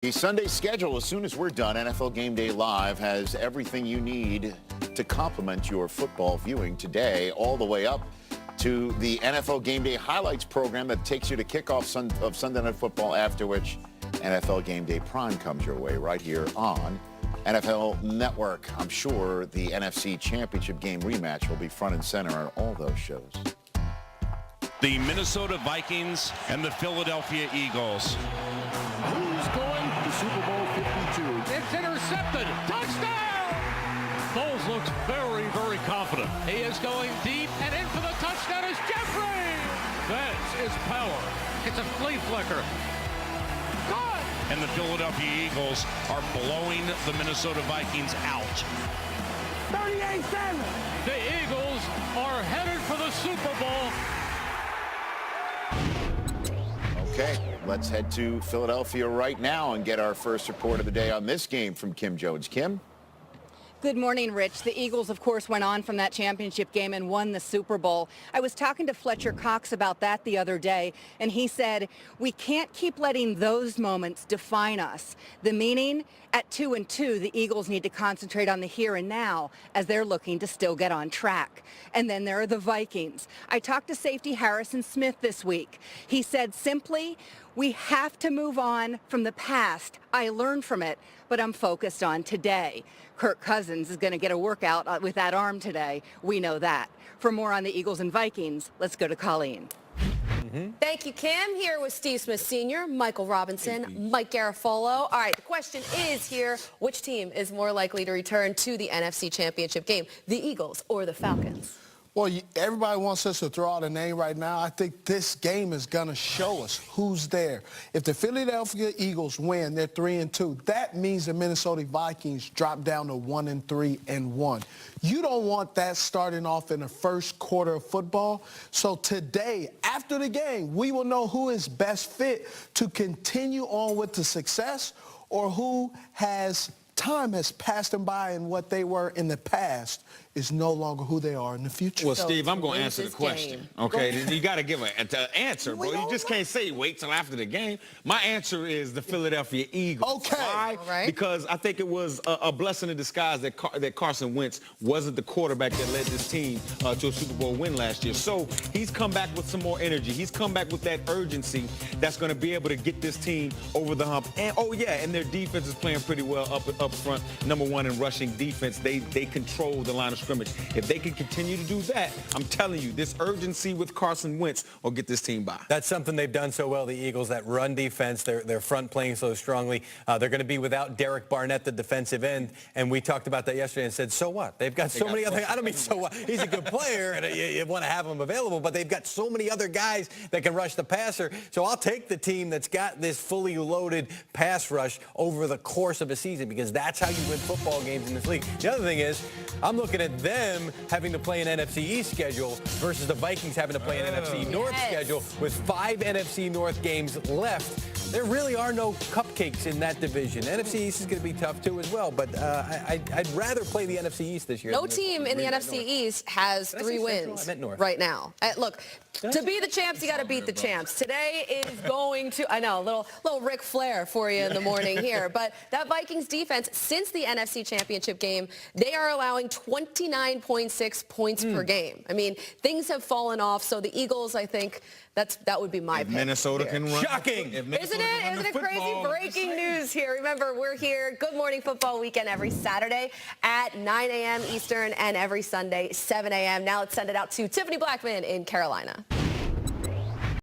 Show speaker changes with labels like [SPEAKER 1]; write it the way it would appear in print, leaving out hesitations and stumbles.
[SPEAKER 1] The Sunday schedule, as soon as we're done, NFL Game Day Live has everything you need to complement your football viewing today, all the way up to the NFL Game Day Highlights program that takes you to kickoff of Sunday Night Football, after which NFL Game Day Prime comes your way right here on NFL Network. I'm sure the NFC Championship Game rematch will be front and center on all those shows.
[SPEAKER 2] The Minnesota Vikings and the Philadelphia Eagles.
[SPEAKER 3] Who's going to Super Bowl 52?
[SPEAKER 4] It's intercepted. Touchdown! Foles looks very, very confident. He is going deep and in for the touchdown is Jeffrey. That is power. It's a flea flicker. Good.
[SPEAKER 2] And the Philadelphia Eagles are blowing the Minnesota Vikings out.
[SPEAKER 3] 38-7.
[SPEAKER 4] The Eagles are headed for the Super Bowl.
[SPEAKER 1] Okay, let's head to Philadelphia right now and get our first report of the day on this game from Kim Jones. Kim?
[SPEAKER 5] Good morning, Rich. The Eagles, of course, went on from that championship game and won the Super Bowl. I was talking to Fletcher Cox about that the other day, and he said, we can't keep letting those moments define us. The meaning, at 2-2, the Eagles need to concentrate on the here and now as they're looking to still get on track. And then there are the Vikings. I talked to safety Harrison Smith this week. He said simply, we have to move on from the past. I learned from it, but I'm focused on today. Kirk Cousins is going to get a workout with that arm today. We know that. For more on the Eagles and Vikings, let's go to Colleen.
[SPEAKER 6] Thank you, Kim. Here with Steve Smith Sr., Michael Robinson, Mike Garafolo. All right, the question is here, which team is more likely to return to the NFC Championship game, the Eagles or the Falcons?
[SPEAKER 7] Well, everybody wants us to throw out a name right now. I think this game is going to show us who's there. If the Philadelphia Eagles win, they're 3-2. That means the Minnesota Vikings drop down to 1-3-1. You don't want that starting off in the first quarter of football. So today, after the game, we will know who is best fit to continue on with the success or who time has passed them by, and what they were in the past is no longer who they are in the future.
[SPEAKER 8] Well, Steve, I'm going to answer the question. Okay, you got to give an answer, bro. You just can't say wait till after the game. My answer is the Philadelphia Eagles.
[SPEAKER 7] Okay.
[SPEAKER 8] Why?
[SPEAKER 6] Right.
[SPEAKER 8] Because I think it was a blessing in disguise that Carson Wentz wasn't the quarterback that led this team to a Super Bowl win last year. So he's come back with some more energy. He's come back with that urgency that's going to be able to get this team over the hump. And, and their defense is playing pretty well up front. Number one in rushing defense. They control the line of scrimmage. If they can continue to do that, I'm telling you, this urgency with Carson Wentz will get this team by.
[SPEAKER 9] That's something they've done so well, the Eagles, that run defense, their front playing so strongly. They're going to be without Derek Barnett, the defensive end, and we talked about that yesterday and said, so what? They've got so many other, I don't mean so what, he's a good player and you want to have him available, but they've got so many other guys that can rush the passer. So I'll take the team that's got this fully loaded pass rush over the course of a season, because that's how you win football games in this league. The other thing is, I'm looking at them having to play an NFC East schedule versus the Vikings having to play an NFC North schedule with 5 NFC North games left. There really are no cupcakes in that division. NFC East is going to be tough, too, as well. But I'd rather play the NFC East this year.
[SPEAKER 6] No team in the NFC East has 3 wins right now. Look, to be the champs, you got to beat the champs. Today is going to, I know, a little Ric Flair for you in the morning here. But that Vikings defense, since the NFC Championship game, they are allowing 29.6 points per game. I mean, things have fallen off. So the Eagles, I think, that would be my pick.
[SPEAKER 8] Minnesota can run.
[SPEAKER 9] Shocking.
[SPEAKER 6] Isn't it crazy? Breaking news here. Remember, we're here, Good Morning Football Weekend, every Saturday at 9 a.m. Eastern and every Sunday, 7 a.m. Now let's send it out to Tiffany Blackman in Carolina.